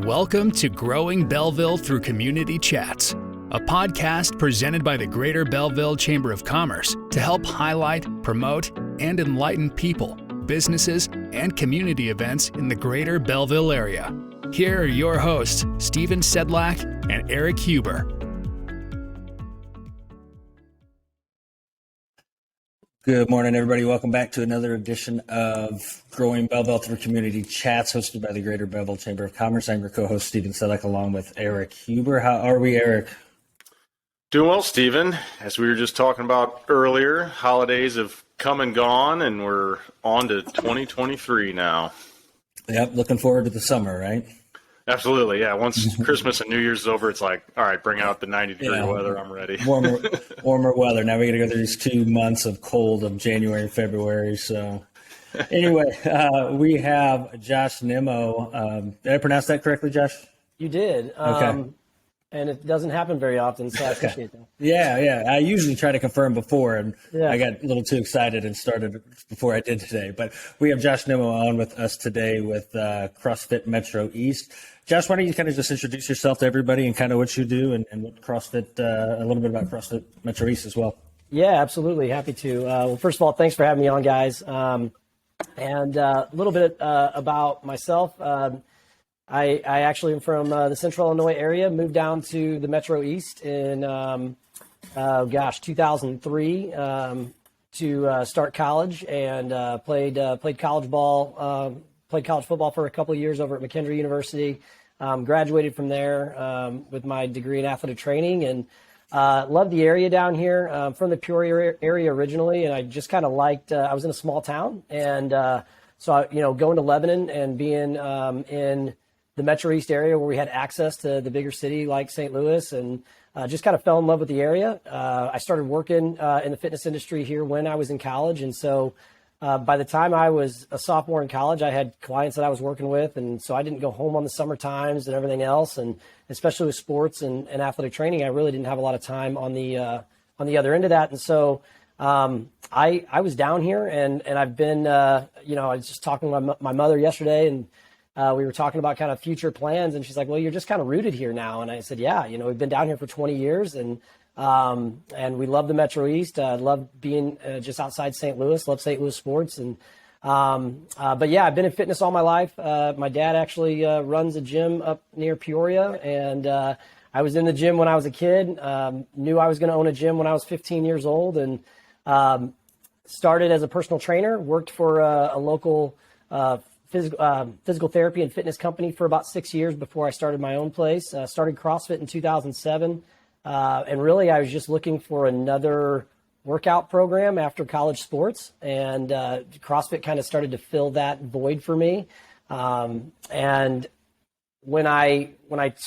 Welcome to Growing Belleville Through Community Chats, a podcast presented by the Greater Belleville Chamber of Commerce to help highlight, promote, and enlighten people, businesses, and community events in the Greater Belleville area. Here are your hosts, Stephen Sedlak and Eric Huber. Good morning, everybody. Welcome back to another edition of Growing Belleville Through Community Chats, hosted by the Greater Belleville Chamber of Commerce. I'm your co-host, Stephen Sedlak, along with Eric Huber. How are we, Eric? Doing well, Stephen. As we were just talking about earlier, holidays have come and gone, and we're on to 2023 now. Yep, looking forward to the summer, right? Absolutely, yeah. Once Christmas and New Year's is over, it's like, all right, bring out the 90-degree weather. I'm ready. Warmer weather. Now we got to go through these 2 months of cold of January and February. So anyway, we have Josh Nimmo. Did I pronounce that correctly, Josh? You did. Okay. And it doesn't happen very often, so I appreciate that. Yeah. I usually try to confirm before, and Yeah. I got a little too excited and started before I did today. But we have Josh Nimmo on with us today with CrossFit MetroEast. Josh, why don't you kind of just introduce yourself to everybody and kind of what you do and what CrossFit, a little bit about CrossFit MetroEast as well. Yeah, absolutely. Happy to. Well, first of all, thanks for having me on, guys. And a little bit about myself. I actually am from the Central Illinois area, moved down to the Metro East in, 2003 to start college, and played college ball, played college football for a couple of years over at McKendree University. Graduated from there with my degree in athletic training, and loved the area down here. From the Peoria area originally, and I just kind of liked, I was in a small town, and so, going to Lebanon and being in the Metro East area where we had access to the bigger city like St. Louis, and just kind of fell in love with the area. I started working in the fitness industry here when I was in college. And so by the time I was a sophomore in college, I had clients that I was working with. And so I didn't go home on the summer times and everything else. And especially with sports and athletic training, I really didn't have a lot of time on the other end of that. And so I was down here, and I've been, I was just talking with my mother yesterday, and we were talking about kind of future plans, and she's like, well, you're just kind of rooted here now. And I said, yeah, we've been down here for 20 years, and we love the Metro East. Love being just outside St. Louis, love St. Louis sports. And, but yeah, I've been in fitness all my life. My dad actually runs a gym up near Peoria, and I was in the gym when I was a kid, knew I was going to own a gym when I was 15 years old, and started as a personal trainer, worked for a local physical therapy and fitness company for about 6 years before I started my own place. Started CrossFit in 2007. And really, I was just looking for another workout program after college sports. And CrossFit kind of started to fill that void for me. And when I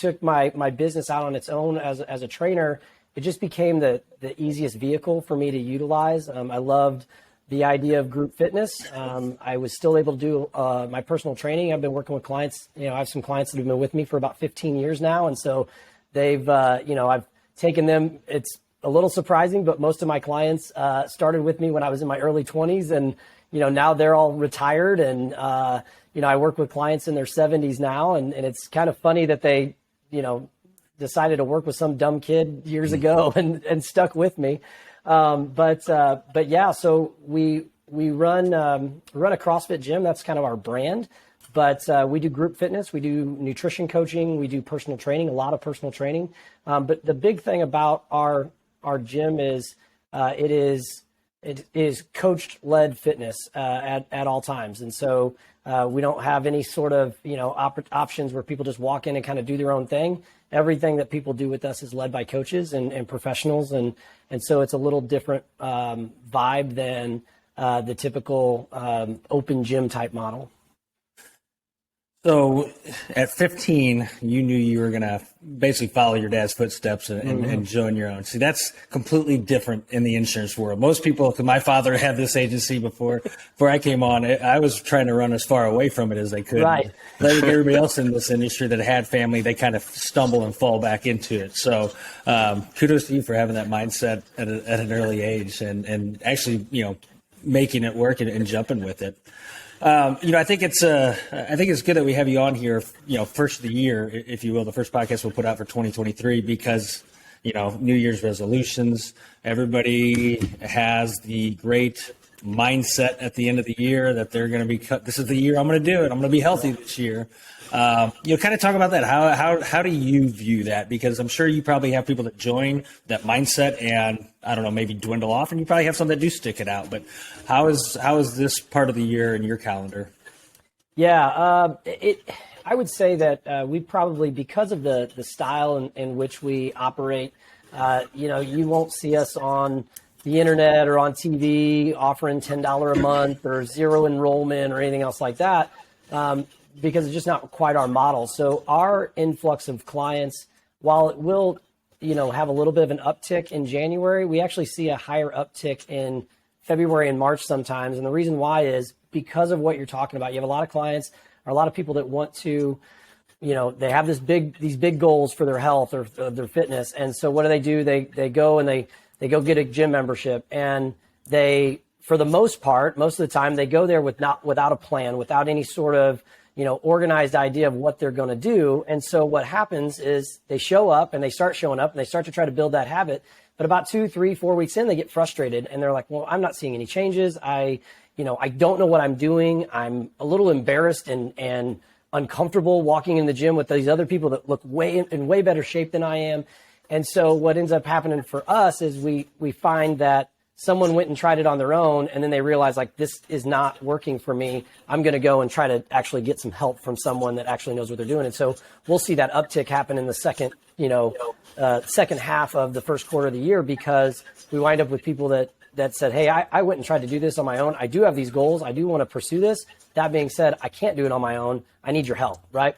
took my business out on its own as a trainer, it just became the easiest vehicle for me to utilize. I loved the idea of group fitness. I was still able to do my personal training. I've been working with clients. I have some clients that have been with me for about 15 years now. And so they've, I've taken them. It's a little surprising, but most of my clients started with me when I was in my early 20s. And, now they're all retired. And, I work with clients in their 70s now. And it's kind of funny that they, decided to work with some dumb kid years ago and stuck with me. But yeah, so we run a CrossFit gym. That's kind of our brand, but we do group fitness, we do nutrition coaching, we do personal training, a lot of personal training. But the big thing about our gym is it is coach-led fitness at all times. And so we don't have any sort of options where people just walk in and kind of do their own thing. Everything that people do with us is led by coaches and professionals. And so it's a little different vibe than the typical open gym type model. So at 15, you knew you were going to basically follow your dad's footsteps and join your own. See, that's completely different in the insurance world. Most people, because my father had this agency before I came on, I was trying to run as far away from it as I could. Right. Like everybody else in this industry that had family, they kind of stumble and fall back into it. So kudos to you for having that mindset at an early age and actually, making it work and jumping with it. I think it's good that we have you on here, first of the year, if you will, the first podcast we'll put out for 2023, because, New Year's resolutions, everybody has the great mindset at the end of the year that they're going to be this is the year I'm going to do it. I'm going to be healthy this year. Kind of talk about that. How do you view that? Because I'm sure you probably have people that join that mindset and, I don't know, maybe dwindle off, and you probably have some that do stick it out. But how is this part of the year in your calendar? Yeah, I would say that we probably, because of the style in which we operate, you won't see us on the internet or on TV offering $10 a month or zero enrollment or anything else like that. Because it's just not quite our model. So our influx of clients, while it will, have a little bit of an uptick in January, we actually see a higher uptick in February and March sometimes. And the reason why is because of what you're talking about. You have a lot of clients or a lot of people that want to, they have these big goals for their health or their fitness. And so what do? They go and they go get a gym membership, and they, for the most part, most of the time, they go there without a plan, without any sort of organized idea of what they're going to do. And so what happens is they show up and they start showing up and they start to try to build that habit. But about 2, 3, 4 weeks in, they get frustrated and they're like, well, I'm not seeing any changes. I don't know what I'm doing. I'm a little embarrassed and uncomfortable walking in the gym with these other people that look in way better shape than I am. And so what ends up happening for us is we find that someone went and tried it on their own, and then they realize, like, this is not working for me. I'm going to go and try to actually get some help from someone that actually knows what they're doing. And so we'll see that uptick happen in the second half of the first quarter of the year, because we wind up with people that said, hey, I went and tried to do this on my own. I do have these goals. I do want to pursue this. That being said, I can't do it on my own. I need your help, right?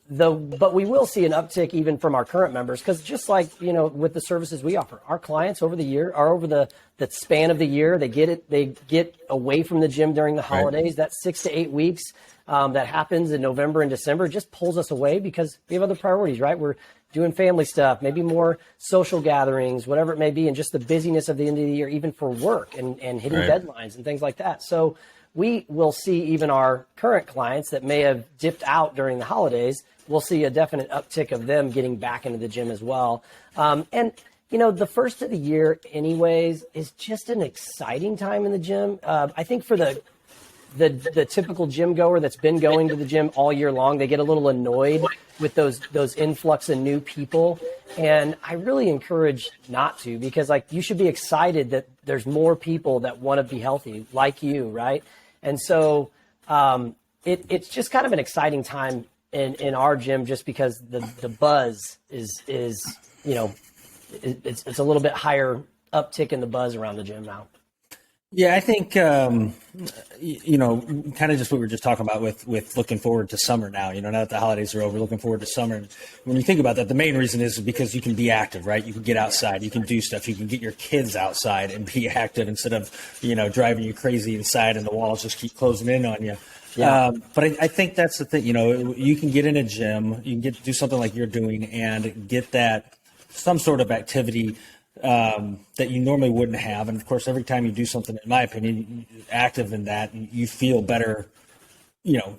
But we will see an uptick even from our current members, because just like, with the services we offer, our clients over the span of the year, they get away from the gym during the holidays. Right. That 6 to 8 weeks that happens in November and December just pulls us away because we have other priorities, right? We're doing family stuff, maybe more social gatherings, whatever it may be, and just the busyness of the end of the year, even for work and hitting right. deadlines and things like that. So we will see even our current clients that may have dipped out during the holidays, we'll see a definite uptick of them getting back into the gym as well. The first of the year anyways is just an exciting time in the gym. I think for the typical gym goer that's been going to the gym all year long, they get a little annoyed with those influx of new people. And I really encourage not to, because you should be excited that there's more people that want to be healthy like you, right? And so it's just kind of an exciting time in our gym, just because the buzz is it's a little bit higher uptick in the buzz around the gym now. Yeah, I think, kind of just what we were just talking about with looking forward to summer now, now that the holidays are over, looking forward to summer. And when you think about that, the main reason is because you can be active, right? You can get outside, you can do stuff, you can get your kids outside and be active instead of, driving you crazy inside and the walls just keep closing in on you. Yeah. But I think that's the thing, you can get in a gym, you can do something like you're doing and get some sort of activity that you normally wouldn't have. And of course, every time you do something, in my opinion, active in that, you feel better,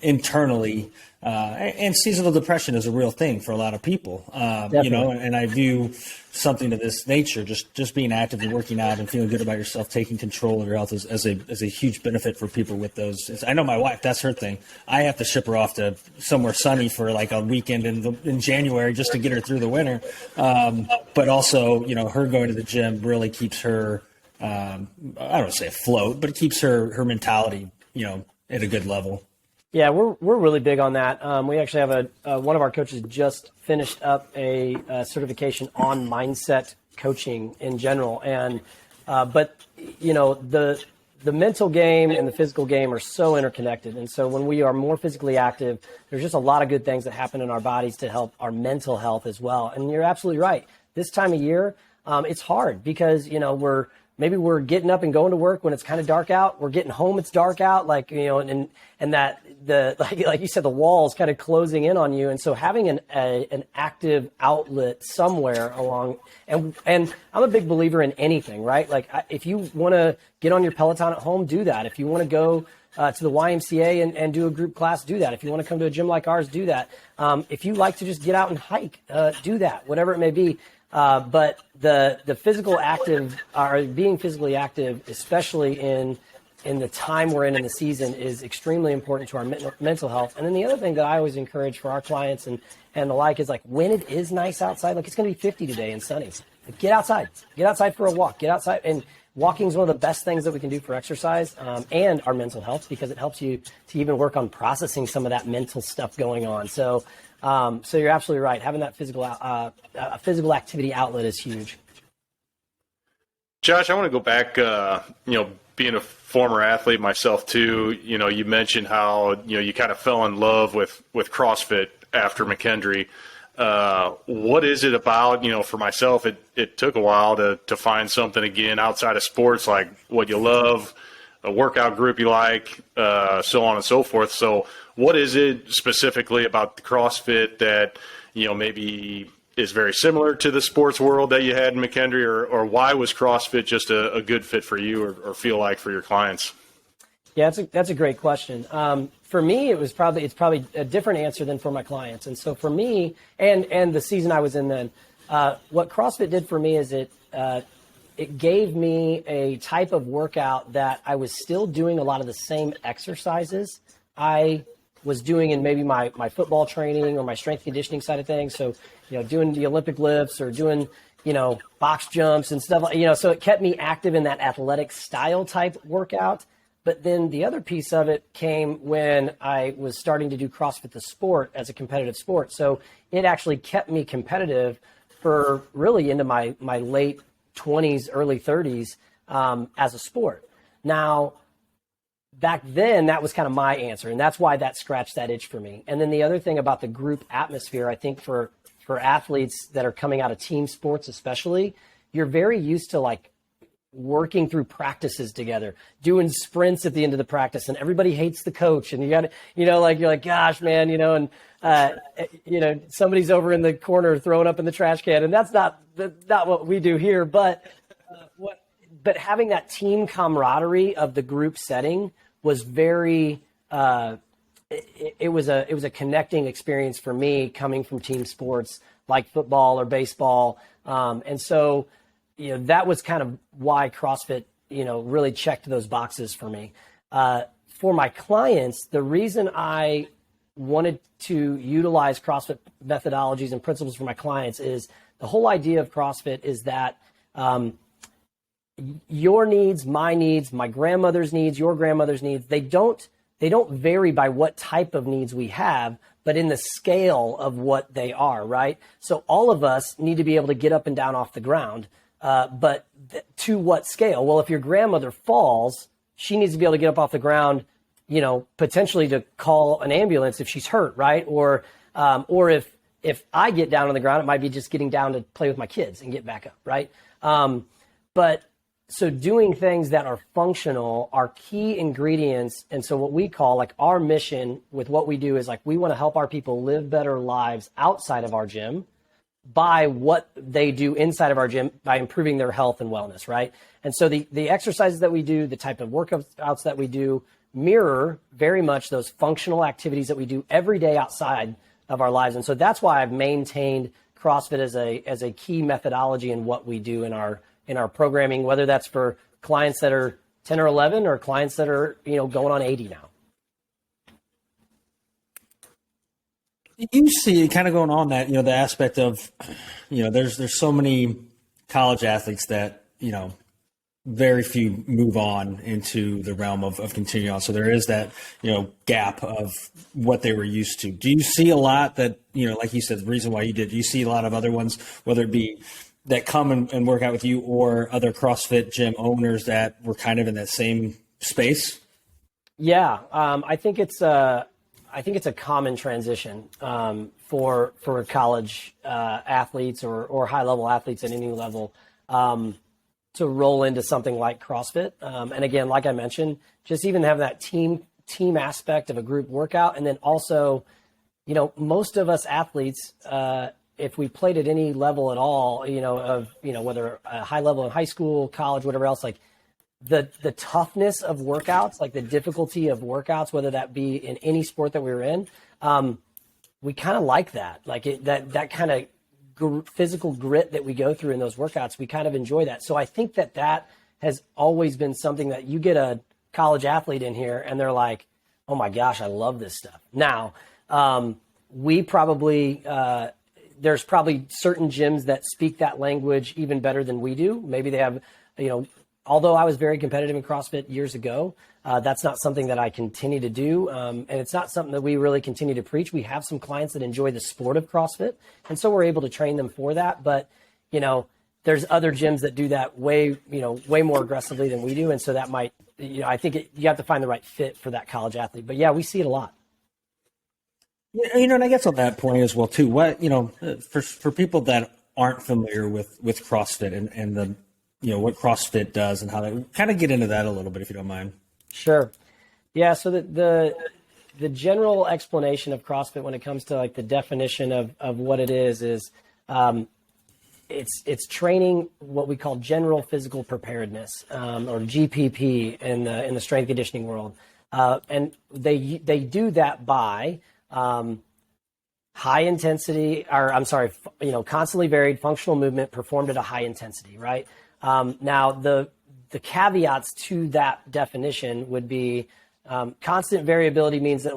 internally. And seasonal depression is a real thing for a lot of people, and I view something of this nature, just being active and working out and feeling good about yourself, taking control of your health as a huge benefit for people with those. I know my wife, that's her thing. I have to ship her off to somewhere sunny for like a weekend in January just to get her through the winter. But also, her going to the gym really keeps her, I don't want to say afloat, but it keeps her mentality, at a good level. Yeah, we're really big on that. We actually have one of our coaches just finished up a certification on mindset coaching in general, and but the mental game and the physical game are so interconnected, and so when we are more physically active, there's just a lot of good things that happen in our bodies to help our mental health as well. And you're absolutely right. This time of year, it's hard because we're maybe we're getting up and going to work when it's kind of dark out. We're getting home, it's dark out, like, and that like you said, the wall's kind of closing in on you. And so having an active outlet somewhere along, and I'm a big believer in anything, right? Like if you want to get on your Peloton at home, do that. If you want to go to the YMCA and do a group class, do that. If you want to come to a gym like ours, do that. If you like to just get out and hike, do that, whatever it may be. But the physical active, or being physically active, especially in the time we're in the season, is extremely important to our mental health. And then the other thing that I always encourage for our clients and the like is, like, when it is nice outside, like it's going to be 50 today and sunny, get outside for a walk, get outside. And walking is one of the best things that we can do for exercise and our mental health, because it helps you to even work on processing some of that mental stuff going on. So you're absolutely right. Having that physical activity outlet is huge. Josh, I want to go back, being a former athlete myself too, you mentioned how, you kind of fell in love with CrossFit after McKendree. What is it about, for myself, it took a while to find something again outside of sports, like what you love, a workout group you like, so on and so forth. So what is it specifically about the CrossFit that, maybe is very similar to the sports world that you had in McKendree, or why was CrossFit just a good fit for you or feel like for your clients? Yeah, that's a great question. For me, it's probably a different answer than for my clients. And so for me, and the season I was in then, what CrossFit did for me is it gave me a type of workout that I was still doing a lot of the same exercises I was doing in maybe my football training or my strength conditioning side of things. So, doing the Olympic lifts or doing, box jumps and stuff like, so it kept me active in that athletic style type workout. But then the other piece of it came when I was starting to do CrossFit the sport as a competitive sport. So it actually kept me competitive for really into my late 20s, early 30s as a sport. Now, back then, that was kind of my answer, and that's why that scratched that itch for me. And then the other thing about the group atmosphere, I think for athletes that are coming out of team sports especially, you're very used to, like, working through practices together, doing sprints at the end of the practice, and everybody hates the coach, and you got to, you're like, gosh, man, and somebody's over in the corner throwing up in the trash can, and that's not what we do here. But having that team camaraderie of the group setting was very. It was a connecting experience for me, coming from team sports like football or baseball, and so. That was kind of why CrossFit, really checked those boxes for me. For my clients, the reason I wanted to utilize CrossFit methodologies and principles for my clients is the whole idea of CrossFit is that your needs, my needs, my grandmother's needs, your grandmother's needs, they don't vary by what type of needs we have, but in the scale of what they are, right? So all of us need to be able to get up and down off the ground. But to what scale? Well, if your grandmother falls, she needs to be able to get up off the ground, potentially to call an ambulance if she's hurt, right? Or if I get down on the ground, it might be just getting down to play with my kids and get back up, right? But so doing things that are functional are key ingredients. And so what we call, like, our mission with what we do is, like, we want to help our people live better lives outside of our gym by what they do inside of our gym, by improving their health and wellness, right? And so the exercises that we do, the type of workouts that we do, mirror very much those functional activities that we do every day outside of our lives. And so that's why I've maintained CrossFit as a key methodology in what we do in our programming, whether that's for clients that are 10 or 11 or clients that are, going on 80 now. You see, kind of going on that, the aspect of, there's so many college athletes that, very few move on into the realm of continuing on. So there is that, gap of what they were used to. Do you see a lot that, like you said, the reason why do you see a lot of other ones, whether it be that come and work out with you or other CrossFit gym owners that were kind of in that same space? Yeah, I think it's a common transition for college athletes or high level athletes at any level roll into something like CrossFit. And again, like I mentioned, just even have that team aspect of a group workout. And then also, most of us athletes, if we played at any level at all, whether a high level in high school, college, whatever else, like the toughness of workouts, like the difficulty of workouts, whether that be in any sport that we were in, we kind of like that. Like that kind of physical grit that we go through in those workouts, we kind of enjoy that. So I think that has always been something that you get a college athlete in here and they're like, oh my gosh, I love this stuff. Now, we probably, there's probably certain gyms that speak that language even better than we do. Maybe they have, although I was very competitive in CrossFit years ago, that's not something that I continue to do. And it's not something that we really continue to preach. We have some clients that enjoy the sport of CrossFit. And so we're able to train them for that. But, there's other gyms that do that way more aggressively than we do. And so that might, I think you have to find the right fit for that college athlete. But yeah, we see it a lot. And I guess on that point as well, too, what, for people that aren't familiar with CrossFit and the, what CrossFit does and how they kind of get into that a little bit, if you don't mind. Sure. Yeah. So the general explanation of CrossFit when it comes to like the definition of what it is it's training what we call general physical preparedness, or GPP in the strength conditioning world. And they do that by, high intensity, constantly varied functional movement performed at a high intensity, right? Now the caveats to that definition would be, constant variability means that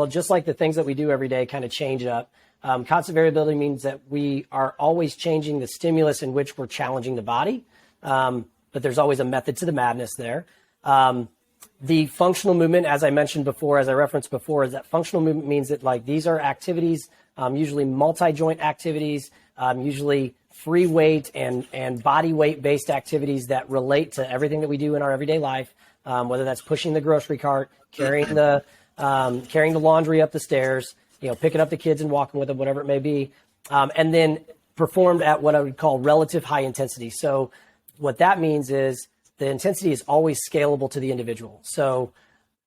just like the things that we do every day kind of change up. Constant variability means that we are always changing the stimulus in which we're challenging the body. But there's always a method to the madness there. The functional movement, as I mentioned before, as I referenced before, is that functional movement means that these are activities, usually multi-joint activities, usually free weight and body weight based activities that relate to everything that we do in our everyday life, whether that's pushing the grocery cart, carrying the laundry up the stairs, picking up the kids and walking with them, whatever it may be, and then performed at what I would call relative high intensity. So what that means is the intensity is always scalable to the individual. So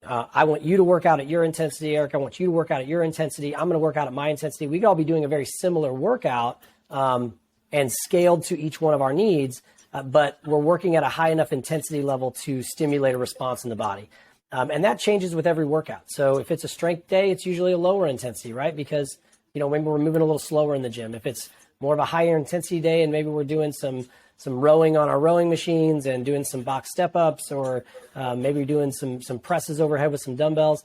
I want you to work out at your intensity, Eric. I want you to work out at your intensity. I'm going to work out at my intensity. We could all be doing a very similar workout and scaled to each one of our needs, but we're working at a high enough intensity level to stimulate a response in the body. And that changes with every workout. So if it's a strength day, it's usually a lower intensity, right? Because, maybe we're moving a little slower in the gym. If it's more of a higher intensity day and maybe we're doing some rowing on our rowing machines and doing some box step-ups, or maybe doing some presses overhead with some dumbbells,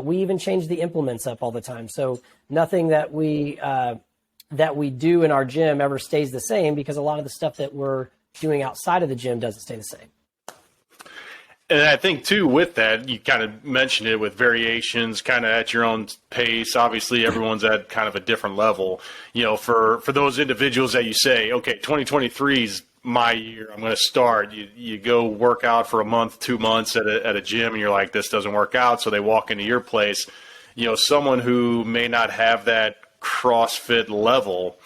we even change the implements up all the time. So nothing that we do in our gym ever stays the same, because a lot of the stuff that we're doing outside of the gym doesn't stay the same. And I think, too, with that, you kind of mentioned it with variations kind of at your own pace. Obviously, everyone's at kind of a different level. For those individuals that you say, okay, 2023 is my year, I'm going to start. You go work out for a month, 2 months at a gym, and you're like, this doesn't work out. So they walk into your place. Someone who may not have that CrossFit level,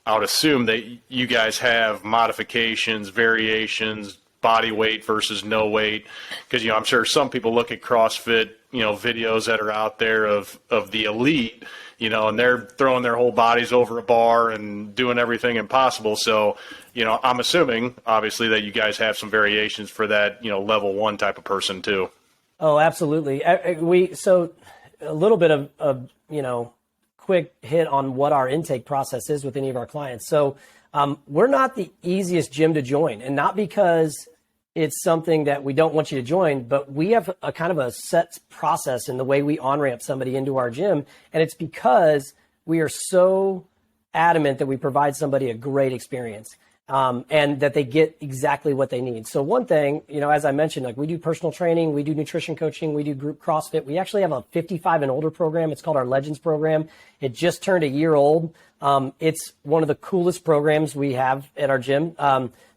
I would assume that you guys have modifications, variations, body weight versus no weight, because I'm sure some people look at CrossFit videos that are out there of the elite, and they're throwing their whole bodies over a bar and doing everything impossible. So I'm assuming obviously that you guys have some variations for that level one type of person too. Oh, absolutely. So a little bit of quick hit on what our intake process is with any of our clients. So we're not the easiest gym to join, and not because it's something that we don't want you to join, but we have a kind of a set process in the way we on-ramp somebody into our gym. And it's because we are so adamant that we provide somebody a great experience, and that they get exactly what they need. So one thing, as I mentioned, we do personal training, we do nutrition coaching, we do group CrossFit. We actually have a 55 and older program. It's called our Legends program. It just turned a year old. It's one of the coolest programs we have at our gym.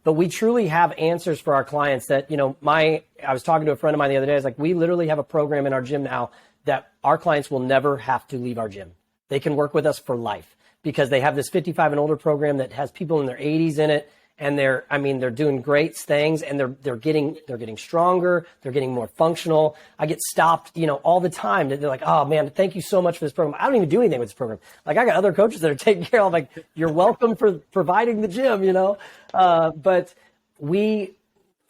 But we truly have answers for our clients that, I was talking to a friend of mine the other day. I was like, we literally have a program in our gym now that our clients will never have to leave our gym. They can work with us for life, because they have this 55 and older program that has people in their 80s in it. and they're doing great things, and they're getting stronger, they're getting more functional. I get stopped, all the time. They're like, oh man, thank you so much for this program. I don't even do anything with this program. Like, I got other coaches that are taking care of, like, you're welcome for providing the gym, but we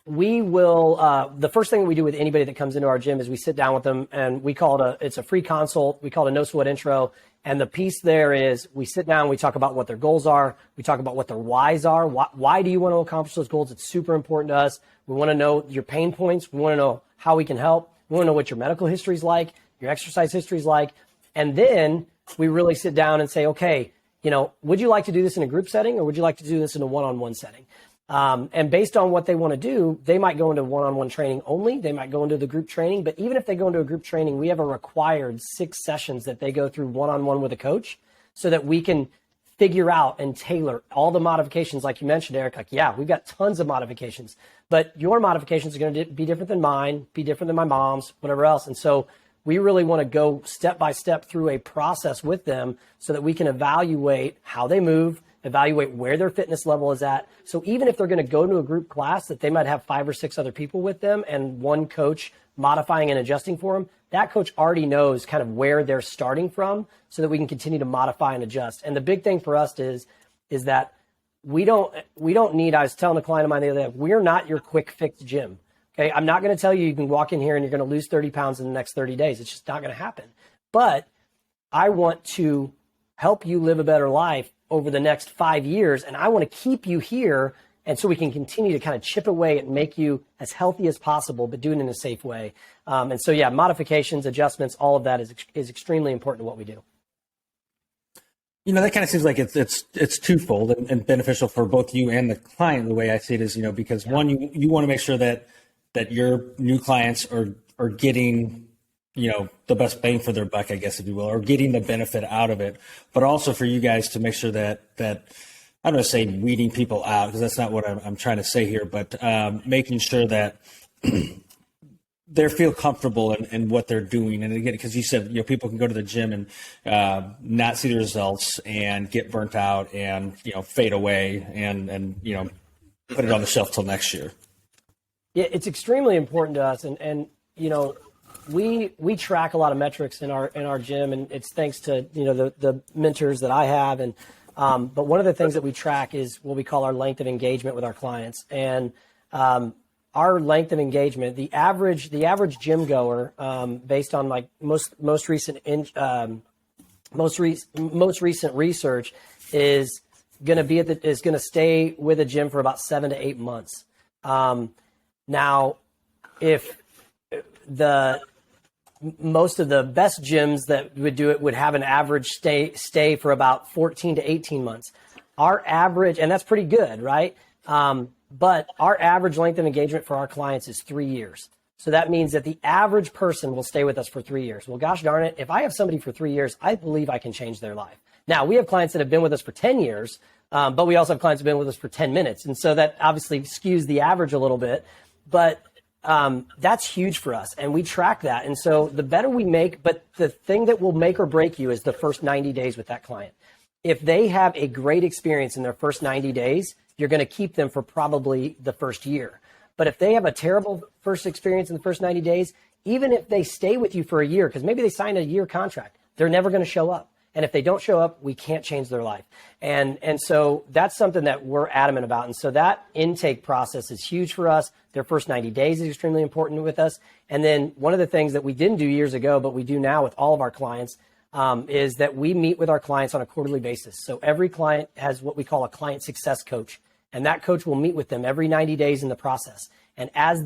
will, the first thing we do with anybody that comes into our gym is we sit down with them, and we call it it's a free consult. We call it a no sweat intro. And the piece there is we sit down, we talk about what their goals are. We talk about what their whys are. Why do you want to accomplish those goals? It's super important to us. We want to know your pain points. We want to know how we can help. We want to know what your medical history is like, your exercise history is like. And then we really sit down and say, okay, would you like to do this in a group setting, or would you like to do this in a one-on-one setting? And based on what they want to do, they might go into one-on-one training only. They might go into the group training. But even if they go into a group training, we have a required 6 sessions that they go through one-on-one with a coach, so that we can figure out and tailor all the modifications. Like you mentioned, Eric, we've got tons of modifications, but your modifications are going to be different than mine, be different than my mom's, whatever else. And so we really want to go step by step through a process with them, so that we can evaluate how they move, evaluate where their fitness level is at. So even if they're going to go to a group class that they might have 5 or 6 other people with them, and one coach modifying and adjusting for them, that coach already knows kind of where they're starting from, so that we can continue to modify and adjust. And the big thing for us is that we don't need, I was telling a client of mine the other day, we're not your quick fix gym. Okay. I'm not going to tell you can walk in here and you're going to lose 30 pounds in the next 30 days. It's just not going to happen. But I want to help you live a better life over the next 5 years. And I want to keep you here. And so we can continue to kind of chip away and make you as healthy as possible, but do it in a safe way. And so, modifications, adjustments, all of that is extremely important to what we do. That kind of seems like it's twofold and beneficial for both you and the client. The way I see it is, because one, you want to make sure that your new clients are getting, the best bang for their buck, I guess, if you will, or getting the benefit out of it, but also for you guys to make sure that I don't want to say weeding people out, because that's not what I'm trying to say here, but making sure that they feel comfortable in what they're doing. And again, because you said, people can go to the gym and not see the results and get burnt out and, fade away and put it on the shelf till next year. Yeah, it's extremely important to us. And we track a lot of metrics in our gym, and it's thanks to, the mentors that I have. And but one of the things that we track is what we call our length of engagement with our clients. And our length of engagement, the average gym goer, based on like most recent research, is going to stay with a gym for about 7 to 8 months. Now, if most of the best gyms that would do it would have an average stay for about 14 to 18 months. Our average, and that's pretty good, right? But our average length of engagement for our clients is 3 years. So that means that the average person will stay with us for 3 years. Well, gosh darn it, if I have somebody for 3 years, I believe I can change their life. Now, we have clients that have been with us for 10 years, but we also have clients that have been with us for 10 minutes. And so that obviously skews the average a little bit. But that's huge for us, and we track that. And so the better we make, but the thing that will make or break you is the first 90 days with that client. If they have a great experience in their first 90 days, you're going to keep them for probably the first year. But if they have a terrible first experience in the first 90 days, even if they stay with you for a year, because maybe they signed a year contract, they're never going to show up. And if they don't show up, we can't change their life. And so that's something that we're adamant about. And so that intake process is huge for us. Their first 90 days is extremely important with us. And then one of the things that we didn't do years ago, but we do now with all of our clients, is that we meet with our clients on a quarterly basis. So every client has what we call a client success coach. And that coach will meet with them every 90 days in the process. And as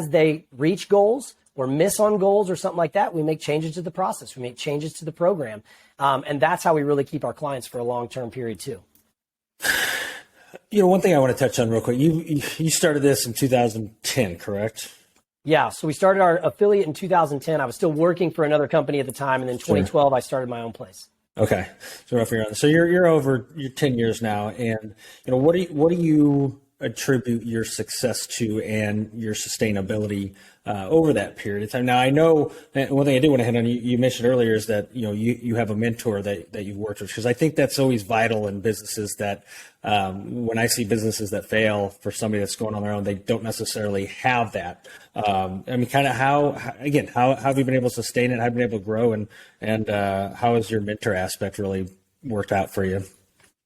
they reach goals or miss on goals or something like that, we make changes to the process. We make changes to the program. And that's how we really keep our clients for a long-term period too. One thing I want to touch on real quick, you started this in 2010, correct? Yeah. So we started our affiliate in 2010. I was still working for another company at the time. And then 2012, sure. I started my own place. Okay. So roughly around. So you're 10 years now. And, what do you attribute your success to and your sustainability over that period of time? Now, I know one thing I do want to hit on, you mentioned earlier, is that you have a mentor that you've worked with, because I think that's always vital in businesses. That when I see businesses that fail for somebody that's going on their own, they don't necessarily have that. I mean, kind of how have you been able to sustain it? How have you been able to grow, and how has your mentor aspect really worked out for you?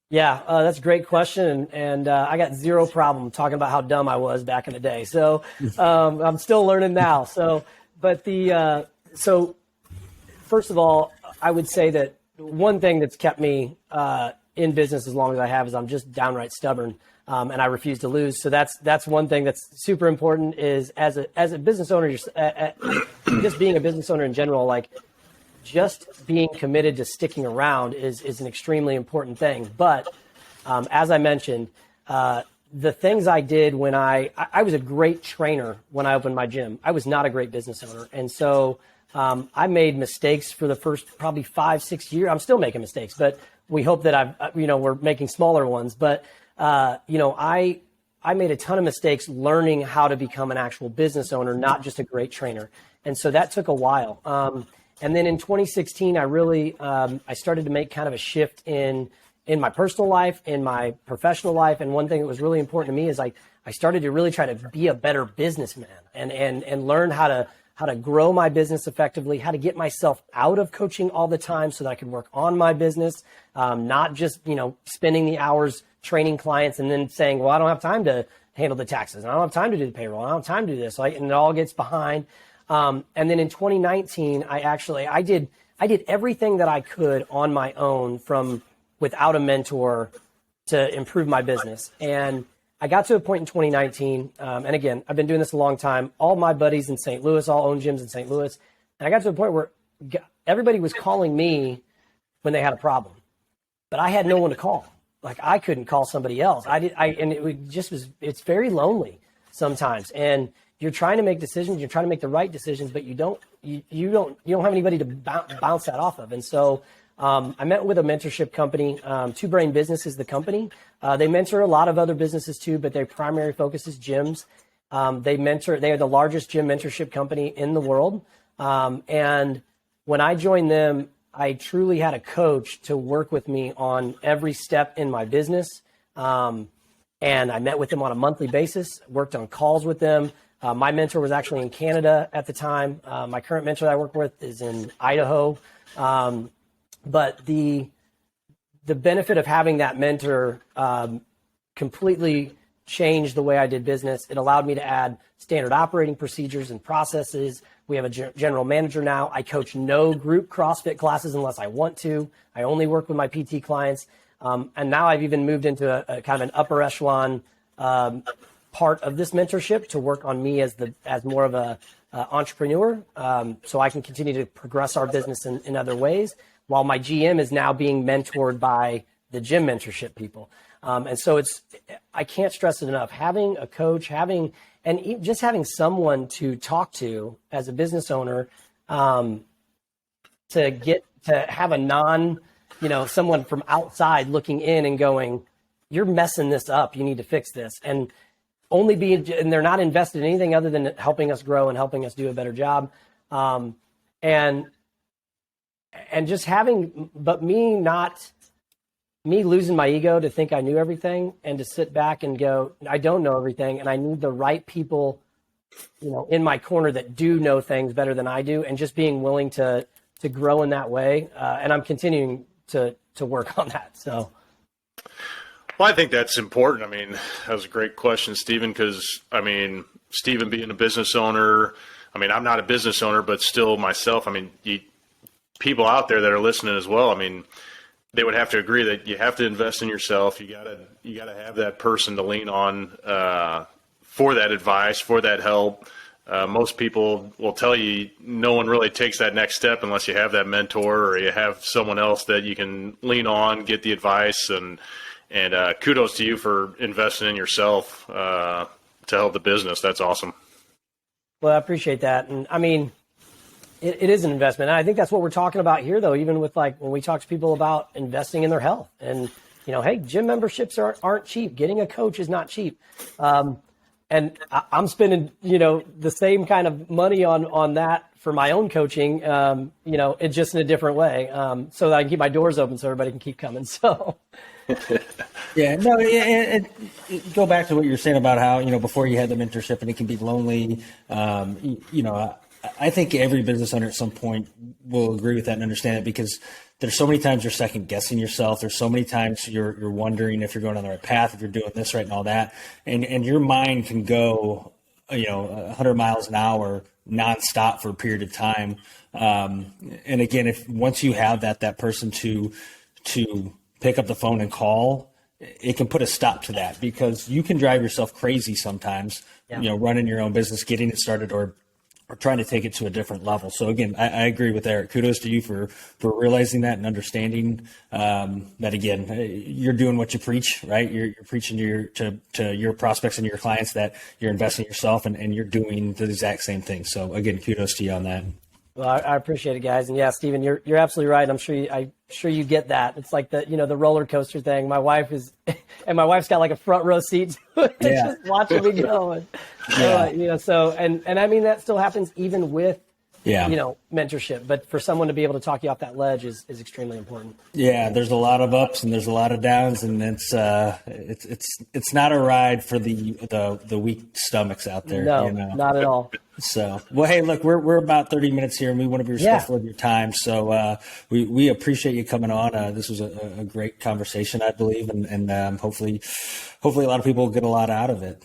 Yeah, that's a great question, and I got zero problem talking about how dumb I was back in the day. So I'm still learning now. So first of all, I would say that one thing that's kept me in business as long as I have is I'm just downright stubborn, and I refuse to lose. So that's one thing that's super important. Is as a business owner, just being a business owner in general, like, just being committed to sticking around is an extremely important thing. But as I mentioned, the things I did when I was a great trainer when I opened my gym. I was not a great business owner. And so I made mistakes for the first probably 5-6 years. I'm still making mistakes, but we hope that we're making smaller ones. But, I made a ton of mistakes learning how to become an actual business owner, not just a great trainer. And so that took a while. And then in 2016, I really I started to make kind of a shift in my personal life, in my professional life. And one thing that was really important to me is I started to really try to be a better businessman and learn how to grow my business effectively, how to get myself out of coaching all the time so that I could work on my business, not just spending the hours training clients and then saying, well, I don't have time to handle the taxes, and I don't have time to do the payroll, and I don't have time to do this, and it all gets behind. And then in 2019, I did everything that I could on my own without a mentor to improve my business. And I got to a point in 2019, and again, I've been doing this a long time. All my buddies in St. Louis all own gyms in St. Louis. And I got to a point where everybody was calling me when they had a problem, but I had no one to call. Like, I couldn't call somebody else. It's very lonely sometimes. And you're trying to make decisions, you're trying to make the right decisions, but you don't have anybody to bounce that off of. And so I met with a mentorship company. Two Brain Business is the company. They mentor a lot of other businesses too, but their primary focus is gyms. They are the largest gym mentorship company in the world. And when I joined them, I truly had a coach to work with me on every step in my business. And I met with them on a monthly basis, worked on calls with them. My mentor was actually in Canada at the time. My current mentor that I work with is in Idaho. But the benefit of having that mentor completely changed the way I did business. It allowed me to add standard operating procedures and processes. We have a general manager now. I coach no group CrossFit classes unless I want to. I only work with my PT clients. And now I've even moved into a kind of an upper echelon part of this mentorship to work on me as more of a entrepreneur, so I can continue to progress our business in other ways, while my GM is now being mentored by the gym mentorship people. And so I can't stress it enough, having a coach, just having someone to talk to as a business owner, to have someone from outside looking in and going, you're messing this up, you need to fix this. And they're not invested in anything other than helping us grow and helping us do a better job. And just me losing my ego to think I knew everything, and to sit back and go, I don't know everything, and I need the right people, in my corner that do know things better than I do, and just being willing to grow in that way. And I'm continuing to work on that. So. Well, I think that's important. I mean, that was a great question, Stephen, because, Stephen being a business owner, I'm not a business owner, but still myself, people out there that are listening as well, they would have to agree that you have to invest in yourself. You gotta have that person to lean on for that advice, for that help. Most people will tell you no one really takes that next step unless you have that mentor or you have someone else that you can lean on, get the advice, and kudos to you for investing in yourself to help the business. That's awesome. Well, I appreciate that. And it is an investment. And I think that's what we're talking about here, though, even with when we talk to people about investing in their health. And hey, gym memberships aren't cheap. Getting a coach is not cheap. And I'm spending, the same kind of money on that for my own coaching, it's just in a different way, so that I can keep my doors open so everybody can keep coming. So. Yeah, no, go back to what you're saying about how, before you had the mentorship and it can be lonely. I think every business owner at some point will agree with that and understand it, because there's so many times you're second guessing yourself. There's so many times you're wondering if you're going on the right path, if you're doing this right and all that. And your mind can go, 100 miles an hour nonstop for a period of time. And again, once you have that person to pick up the phone and call, it can put a stop to that, because you can drive yourself crazy sometimes, running your own business, getting it started, or trying to take it to a different level. So again, I agree with Eric. Kudos to you for realizing that and understanding that, again, you're doing what you preach, right? You're preaching to your prospects and your clients that you're investing in yourself, and you're doing the exact same thing. So again, kudos to you on that. Well, I appreciate it, guys. And yeah, Stephen, you're absolutely right. I'm sure you get that. It's like the roller coaster thing. My wife's got like a front row seat to it, just watching me go. So, and I mean, that still happens even with, mentorship, but for someone to be able to talk you off that ledge is extremely important. Yeah. There's a lot of ups and there's a lot of downs, and it's not a ride for the weak stomachs out there. No, not at all. So, well, hey, look, we're about 30 minutes here, and we want to be respectful of your time. So we appreciate you coming on. This was a great conversation, I believe, and hopefully a lot of people will get a lot out of it.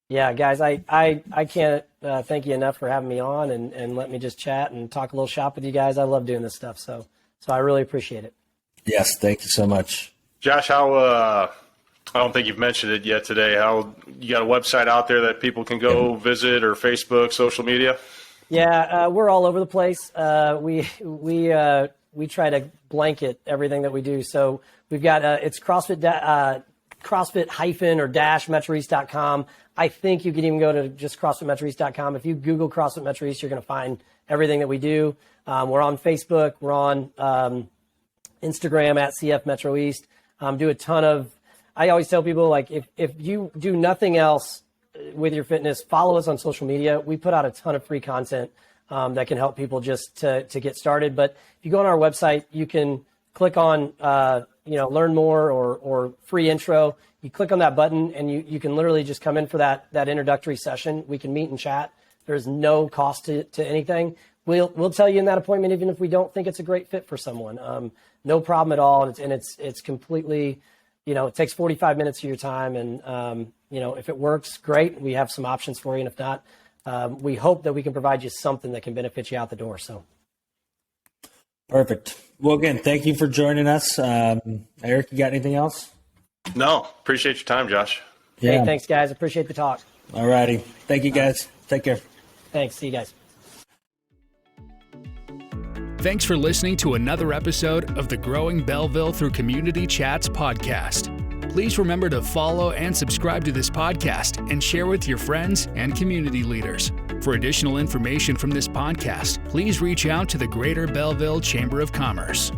Yeah, guys, I can't thank you enough for having me on and let me just chat and talk a little shop with you guys. I love doing this stuff, so I really appreciate it. Yes, thank you so much. Josh, how I don't think you've mentioned it yet today. How you got a website out there that people can go visit, or Facebook, social media? Yeah, we're all over the place. We try to blanket everything that we do. So we've got it's CrossFit-MetroEast.com. I think you can even go to just CrossFitMetroEast.com. If you Google CrossFit MetroEast, you're going to find everything that we do. We're on Facebook. We're on Instagram at CF MetroEast. Do a ton of. I always tell people, like, if you do nothing else with your fitness, follow us on social media. We put out a ton of free content that can help people just to get started. But if you go on our website, you can click on learn more or free intro. You click on that button and you can literally just come in for that introductory session. We can meet and chat. There's no cost to anything. We'll tell you in that appointment, even if we don't think it's a great fit for someone. No problem at all. And it's completely, it takes 45 minutes of your time. And, if it works, great. We have some options for you. And if not, we hope that we can provide you something that can benefit you out the door. So. Perfect. Well, again, thank you for joining us. Eric, you got anything else? No. Appreciate your time, Josh. Yeah. Hey, thanks, guys. Appreciate the talk. All righty. Thank you, guys. Take care. Thanks. See you guys. Thanks for listening to another episode of the Growing Belleville Through Community Chats podcast. Please remember to follow and subscribe to this podcast and share with your friends and community leaders. For additional information from this podcast, please reach out to the Greater Belleville Chamber of Commerce.